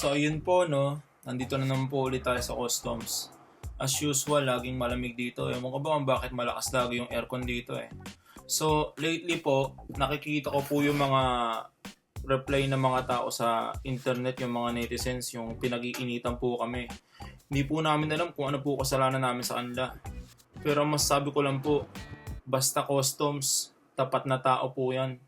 So ayun po no, nandito na naman po ulit tayo sa customs. As usual, laging malamig dito. Ewan ko ba kung bakit malakas lagi yung aircon dito eh. So lately po, nakikita ko po yung mga reply ng mga tao sa internet, yung mga netizens, yung pinag-iinitan po kami. Hindi po namin alam kung ano po kasalanan namin sa kanila. Pero masasabi ko lang po, basta customs, tapat na tao po yan.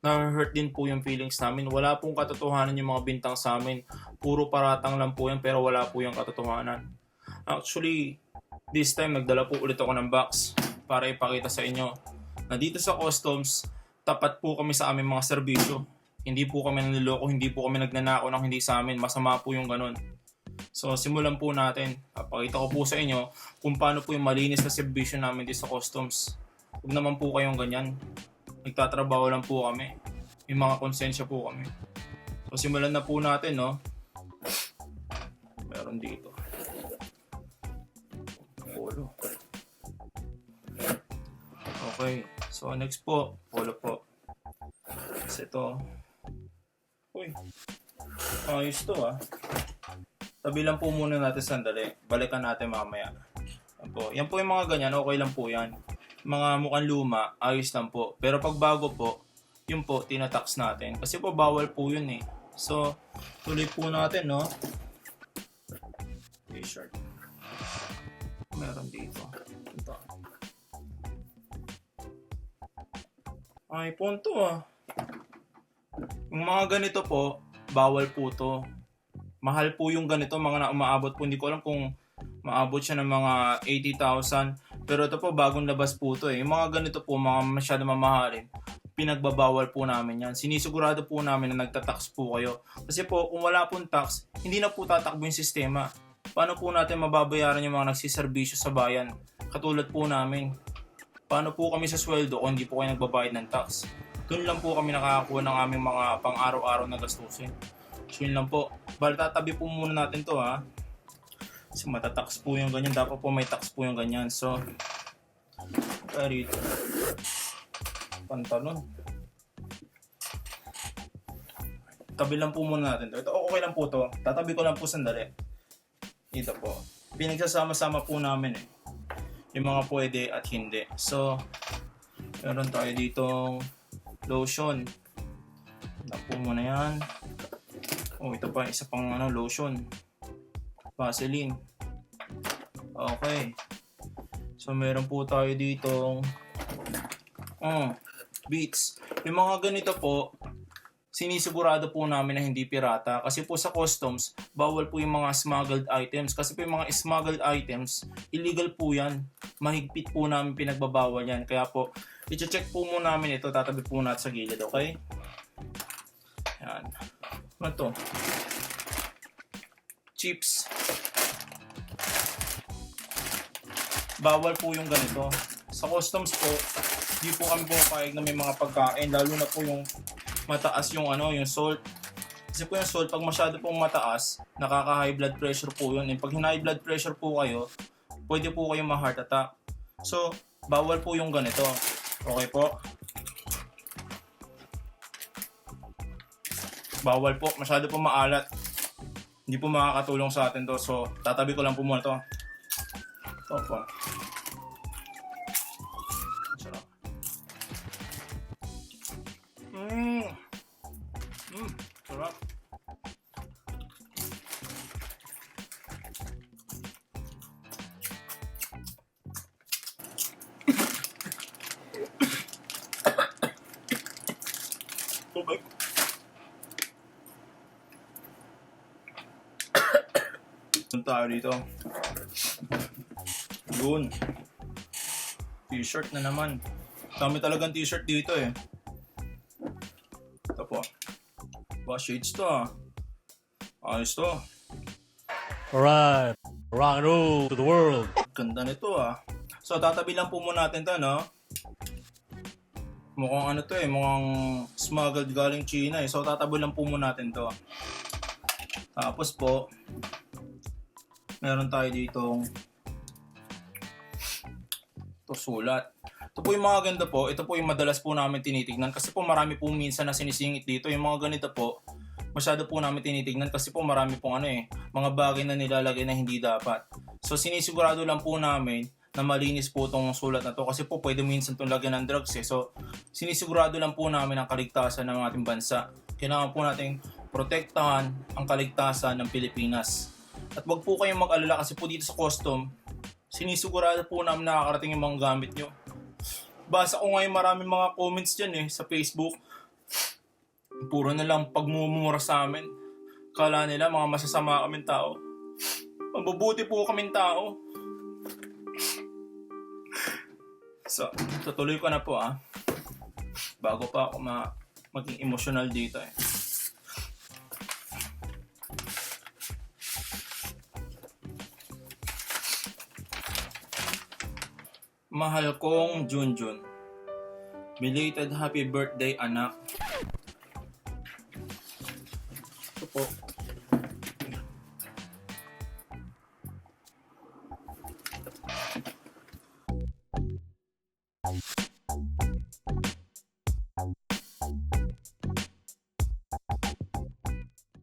Na-hurt din po yung feelings namin. Wala pong katotohanan yung mga bintang sa amin. Puro paratang lang po yan pero wala po yung katotohanan. Actually, this time nagdala po ulit ako ng box para ipakita sa inyo na dito sa customs, tapat po kami sa aming mga serbisyo. Hindi po kami nanliloko, hindi po kami nagnanakaw ng hindi sa amin. Masama po yung ganun. So simulan po natin. Papakita ko po sa inyo kung paano po yung malinis na serbisyo namin dito sa customs. Huwag naman po kayong ganyan. Nagtatrabaho lang po kami. May mga konsensya po kami. So simulan na po natin, no? Meron dito. Polo. Okay. So next po, polo po. Kasi ito. Uy. Ayos to ah. Tabi lang po muna natin sandali. Balikan natin mamaya. Yan po yung mga ganyan. Okay lang po yan. Mga mukhang luma, ayos lang po. Pero pag bago po, yun po, tinatax natin. Kasi po, bawal po yun eh. So, tuloy po natin, no? T-shirt. Meron dito. Ito. Ay, punto ah. Yung mga ganito po, bawal po to. Mahal po yung ganito, mga na umaabot po. Hindi ko alam kung maabot siya ng mga 80,000. Pero ito po, bagong labas po ito eh. Yung mga ganito po, mga masyado mamahalin, pinagbabawal po namin yan. Sinisigurado po namin na nagtatax po kayo. Kasi po, kung wala pong tax, hindi na po tatakbo yung sistema. Paano po natin mababayaran yung mga nagsiservisyo sa bayan? Katulad po namin. Paano po kami sa sweldo kung hindi po kayo nagbabayad ng tax? Doon lang po kami nakakakuha ng aming mga pang-araw-araw na gastusin. So yun lang po. Bali, tatabi po muna natin to ha. Kasi matatax po yung ganyan. Dapat po may tax po yung ganyan. So, rito. Pantalon. Tabi lang po muna natin to. Ito okay lang po to. Tatabi ko lang po sandali. Dito po. Pinagsasama-sama po namin eh. Yung mga pwede at hindi. So, meron tayo ditong lotion. Ito po muna yan. Oh, ito pa. Isa pang lotion. Vaseline. Okay. So, meron po tayo ditong Beats. Yung mga ganito po, sinisigurado po namin na hindi pirata. Kasi po sa customs, bawal po yung mga smuggled items. Kasi po yung mga smuggled items, illegal po yan. Mahigpit po namin pinagbabawal yan. Kaya po, i-check po muna namin ito. Tatabi po natin sa gilid, okay? Yan. Ano to? Chips. Bawal po yung ganito. Sa customs po, di po kami pumapayag na may mga pagkain, lalo na po yung mataas yung yung salt. Kasi po yung salt, pag masyado pong mataas, nakaka-high blood pressure po yun. And pag high blood pressure po kayo, pwede po kayong ma-heart attack. So, bawal po yung ganito. Okay po? Bawal po, masyado po maalat. Hindi po makakatulong sa atin to. So, tatabi ko lang po muna to. Ito po. Sarap. Sarap. Tubig. Punta tayo dito. Yun. T-shirt na naman. Dami talagang t-shirt dito eh. Ito po. Shades to ah. Ayos to. Alright, rock and roll to the world. Ganda nito ah. So tatabi lang po muna natin to, no? Mukhang to eh. Mukhang smuggled galing China eh. So tatabi lang po muna natin to. Tapos po, meron tayo ditong sulat. Ito po yung mga ganda po. Ito po yung madalas po namin tinitignan. Kasi po marami po minsan na sinisingit dito. Yung mga ganito po, masyado po namin tinitignan kasi po marami pong mga bagay na nilalagay na hindi dapat. So sinisigurado lang po namin na malinis po itong sulat na to kasi po pwede minsan itong lagyan ng drugs eh. So sinisigurado lang po namin ang kaligtasan ng ating bansa. Kailangan po nating protektahan ang kaligtasan ng Pilipinas. At wag po kayong mag-alala kasi po dito sa custom, sinisigurado po namin nakakarating yung mga gamit nyo. Basa ko ngayon maraming mga comments dyan sa Facebook. Puro na lang pagmumura sa amin. Kala nila mga masasama kaming tao. Mabubuti po kaming tao. So, tutuloy ko na po bago pa ako maging emotional dito Mahal kong Junjun. Belated happy birthday, anak. Ito po.